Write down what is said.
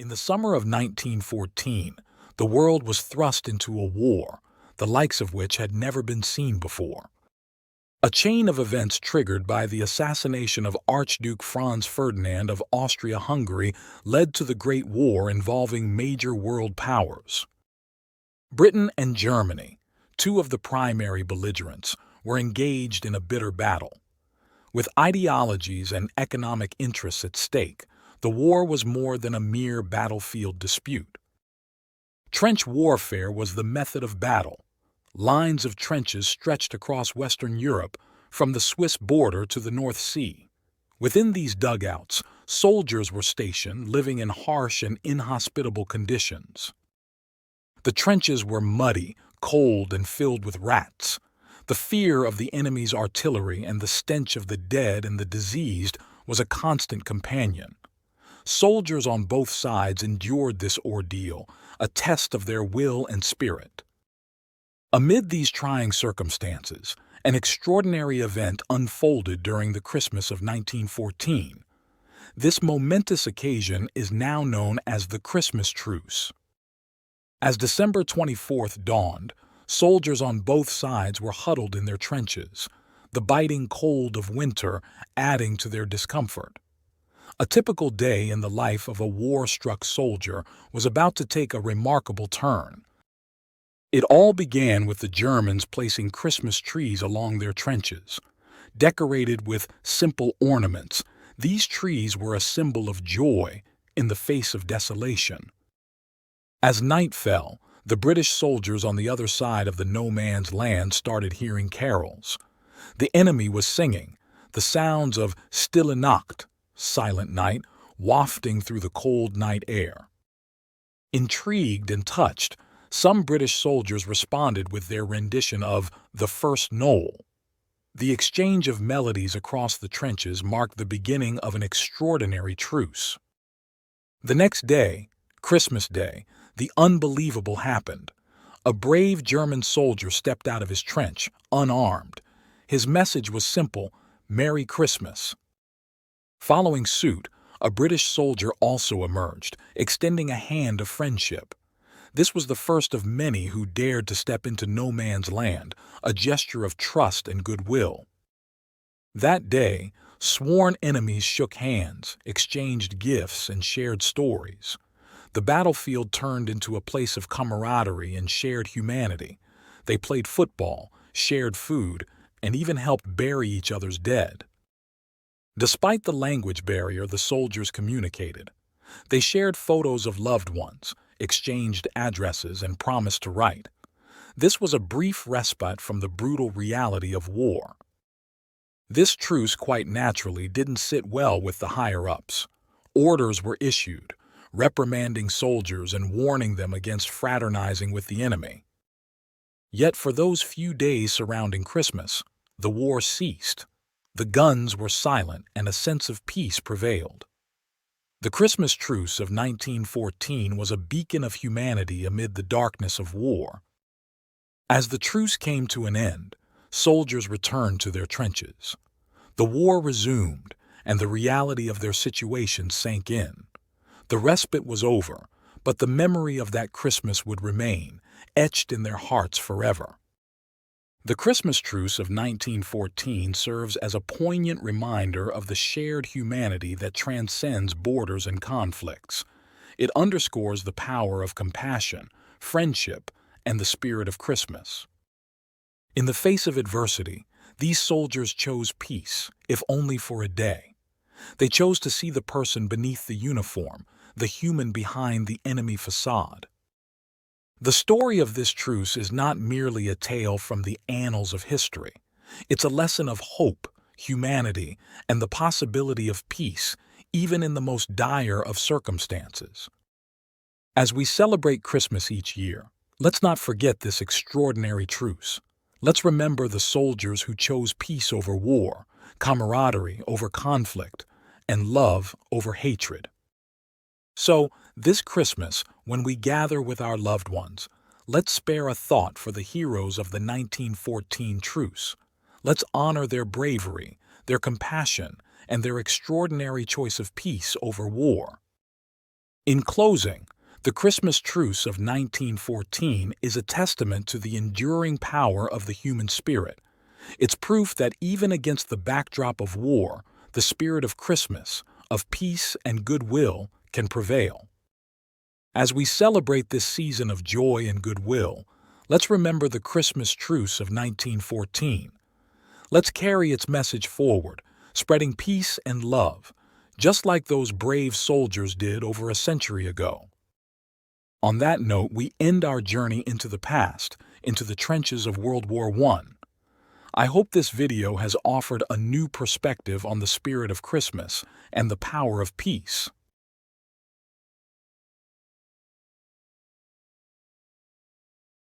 In the summer of 1914, the world was thrust into a war, the likes of which had never been seen before. A chain of events triggered by the assassination of Archduke Franz Ferdinand of Austria-Hungary led to the Great War involving major world powers. Britain and Germany, two of the primary belligerents, were engaged in a bitter battle. With ideologies and economic interests at stake, the war was more than a mere battlefield dispute. Trench warfare was the method of battle. Lines of trenches stretched across Western Europe, from the Swiss border to the North Sea. Within these dugouts, soldiers were stationed, living in harsh and inhospitable conditions. The trenches were muddy, cold, and filled with rats. The fear of the enemy's artillery and the stench of the dead and the diseased was a constant companion. Soldiers on both sides endured this ordeal, a test of their will and spirit. Amid these trying circumstances, an extraordinary event unfolded during the Christmas of 1914. This momentous occasion is now known as the Christmas Truce. As December 24th dawned, soldiers on both sides were huddled in their trenches, the biting cold of winter adding to their discomfort. A typical day in the life of a war-struck soldier was about to take a remarkable turn. It all began with the Germans placing Christmas trees along their trenches. Decorated with simple ornaments, these trees were a symbol of joy in the face of desolation. As night fell, the British soldiers on the other side of the no-man's land started hearing carols. The enemy was singing, the sounds of Stille Nacht, silent night, wafting through the cold night air. Intrigued and touched, some British soldiers responded with their rendition of The First Knoll. The exchange of melodies across the trenches marked the beginning of an extraordinary truce. The next day, Christmas Day, the unbelievable happened. A brave German soldier stepped out of his trench, unarmed. His message was simple: Merry Christmas. Following suit, a British soldier also emerged, extending a hand of friendship. This was the first of many who dared to step into no man's land, a gesture of trust and goodwill. That day, sworn enemies shook hands, exchanged gifts, and shared stories. The battlefield turned into a place of camaraderie and shared humanity. They played football, shared food, and even helped bury each other's dead. Despite the language barrier, the soldiers communicated. They shared photos of loved ones, exchanged addresses, and promised to write. This was a brief respite from the brutal reality of war. This truce quite naturally didn't sit well with the higher-ups. Orders were issued, reprimanding soldiers and warning them against fraternizing with the enemy. Yet for those few days surrounding Christmas, the war ceased. The guns were silent and a sense of peace prevailed. The Christmas Truce of 1914 was a beacon of humanity amid the darkness of war. As the truce came to an end, soldiers returned to their trenches. The war resumed, and the reality of their situation sank in. The respite was over, but the memory of that Christmas would remain, etched in their hearts forever. The Christmas Truce of 1914 serves as a poignant reminder of the shared humanity that transcends borders and conflicts. It underscores the power of compassion, friendship, and the spirit of Christmas. In the face of adversity, these soldiers chose peace, if only for a day. They chose to see the person beneath the uniform, the human behind the enemy facade. The story of this truce is not merely a tale from the annals of history. It's a lesson of hope, humanity, and the possibility of peace, even in the most dire of circumstances. As we celebrate Christmas each year, let's not forget this extraordinary truce. Let's remember the soldiers who chose peace over war, camaraderie over conflict, and love over hatred. So, this Christmas, when we gather with our loved ones, let's spare a thought for the heroes of the 1914 truce. Let's honor their bravery, their compassion, and their extraordinary choice of peace over war. In closing, the Christmas Truce of 1914 is a testament to the enduring power of the human spirit. It's proof that even against the backdrop of war, the spirit of Christmas, of peace and goodwill, can prevail. As we celebrate this season of joy and goodwill, let's remember the Christmas Truce of 1914. Let's carry its message forward, spreading peace and love, just like those brave soldiers did over a century ago. On that note, we end our journey into the past, into the trenches of World War I. I hope this video has offered a new perspective on the spirit of Christmas and the power of peace.